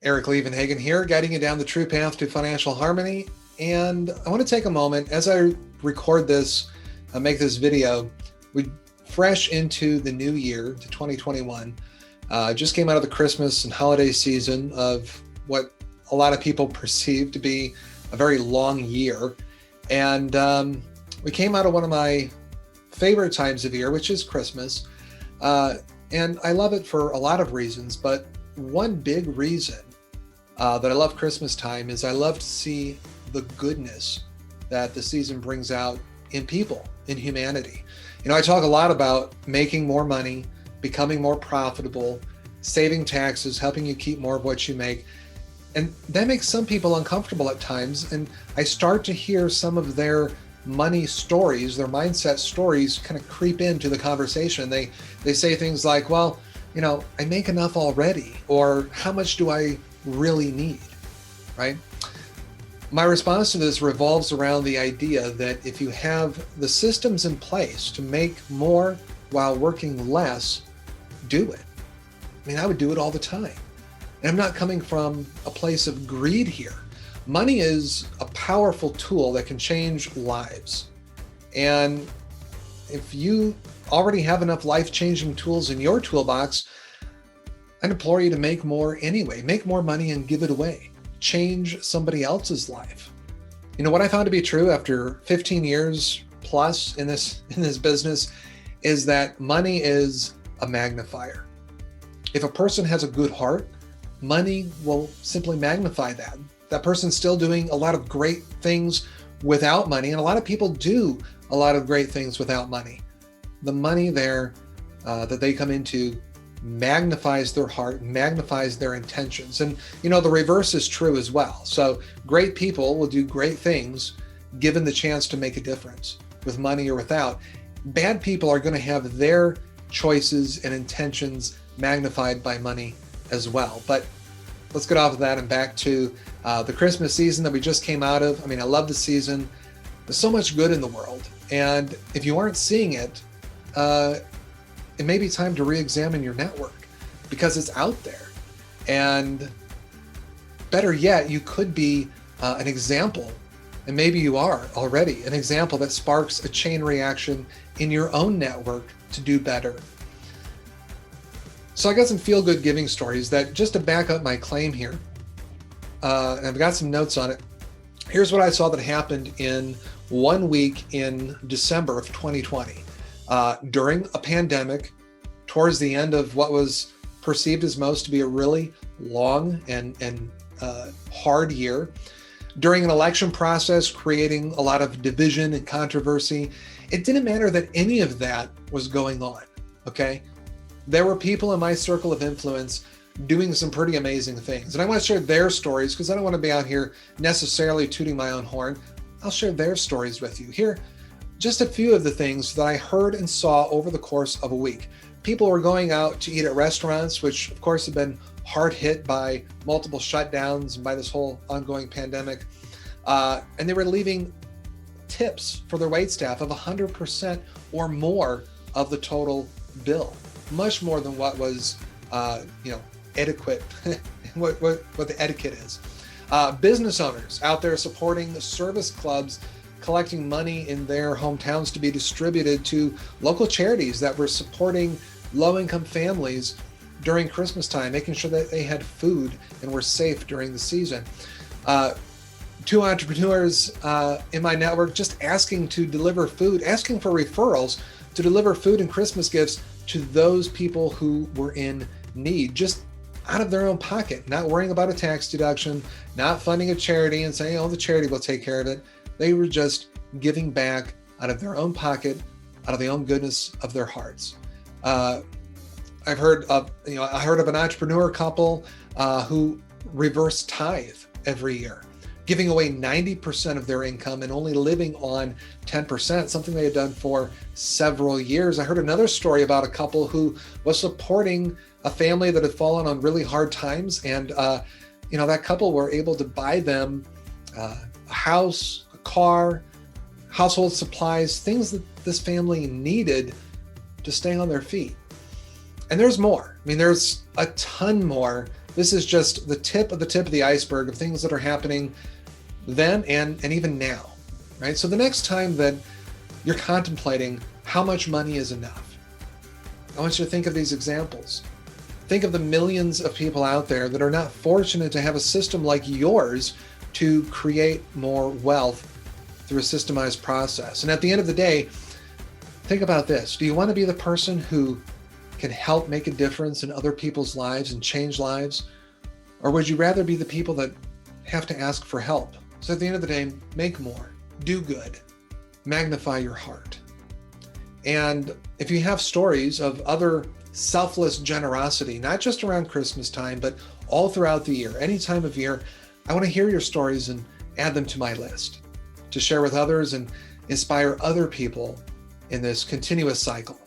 Eric Levenhagen here, guiding you down the true path to financial harmony. And I want to take a moment as I record this, make this video. We fresh into the new year to 2021. Just came out of the Christmas and holiday season of what a lot of people perceive to be a very long year. And we came out of one of my favorite times of year, which is Christmas. And I love it for a lot of reasons, but one big reason that I love Christmas time is I love to see the goodness that the season brings out in people, in humanity. You know, I talk a lot about making more money, becoming more profitable, saving taxes, helping you keep more of what you make. And that makes some people uncomfortable at times. And I start to hear some of their money stories, their mindset stories kind of creep into the conversation. They say things like, well, you know, I make enough already, or how much do I really need, right? My response to this revolves around the idea that if you have the systems in place to make more while working less, do it. I mean, I would do it all the time. And I'm not coming from a place of greed here. Money is a powerful tool that can change lives. And if you already have enough life-changing tools in your toolbox, I'd implore you to make more anyway. Make more money and give it away. Change somebody else's life. You know, what I found to be true after 15 years plus in this business is that money is a magnifier. If a person has a good heart, money will simply magnify that. That person's still doing a lot of great things without money, and a lot of people do a lot of great things without money. The money there that they come into magnifies their heart, magnifies their intentions. And you know, the reverse is true as well. So great people will do great things given the chance to make a difference, with money or without. Bad people are going to have their choices and intentions magnified by money as well. But let's get off of that and back to the Christmas season that we just came out of. I mean, I love the season. There's so much good in the world. And if you aren't seeing it, it may be time to re-examine your network, because it's out there. And better yet, you could be an example, and maybe you are already an example that sparks a chain reaction in your own network to do better. So I got some feel-good giving stories that, just to back up my claim here, and I've got some notes on it. Here's what I saw that happened in 1 week in December of 2020. During a pandemic, towards the end of what was perceived as most to be a really long and hard year, during an election process creating a lot of division and controversy, it didn't matter that any of that was going on, okay? There were people in my circle of influence doing some pretty amazing things. And I want to share their stories, because I don't want to be out here necessarily tooting my own horn. I'll share their stories with you. Here, just a few of the things that I heard and saw over the course of a week. People were going out to eat at restaurants, which of course have been hard hit by multiple shutdowns and by this whole ongoing pandemic. And they were leaving tips for their waitstaff of 100% or more of the total bill. Much more than what was, etiquette, what the etiquette is. Business owners out there supporting the service clubs, collecting money in their hometowns to be distributed to local charities that were supporting low-income families during Christmas time, making sure that they had food and were safe during the season. Two entrepreneurs in my network just asking to deliver food, asking for referrals to deliver food and Christmas gifts to those people who were in need, just out of their own pocket, not worrying about a tax deduction, not funding a charity and saying, oh, the charity will take care of it. They were just giving back out of their own pocket, out of the own goodness of their hearts. I heard of an entrepreneur couple who reverse tithe every year, giving away 90% of their income and only living on 10%, something they had done for several years. I heard another story about a couple who was supporting a family that had fallen on really hard times, and that couple were able to buy them a house, a car, household supplies, things that this family needed to stay on their feet. And there's more. I mean, there's a ton more This is just the tip of the iceberg of things that are happening then and even now, right? So the next time that you're contemplating how much money is enough, I want you to think of these examples. Think of the millions of people out there that are not fortunate to have a system like yours to create more wealth through a systemized process. And at the end of the day, think about this. Do you want to be the person who can help make a difference in other people's lives and change lives? Or would you rather be the people that have to ask for help? So at the end of the day, make more, do good, magnify your heart. And if you have stories of other selfless generosity, not just around Christmas time, but all throughout the year, any time of year, I want to hear your stories and add them to my list to share with others and inspire other people in this continuous cycle.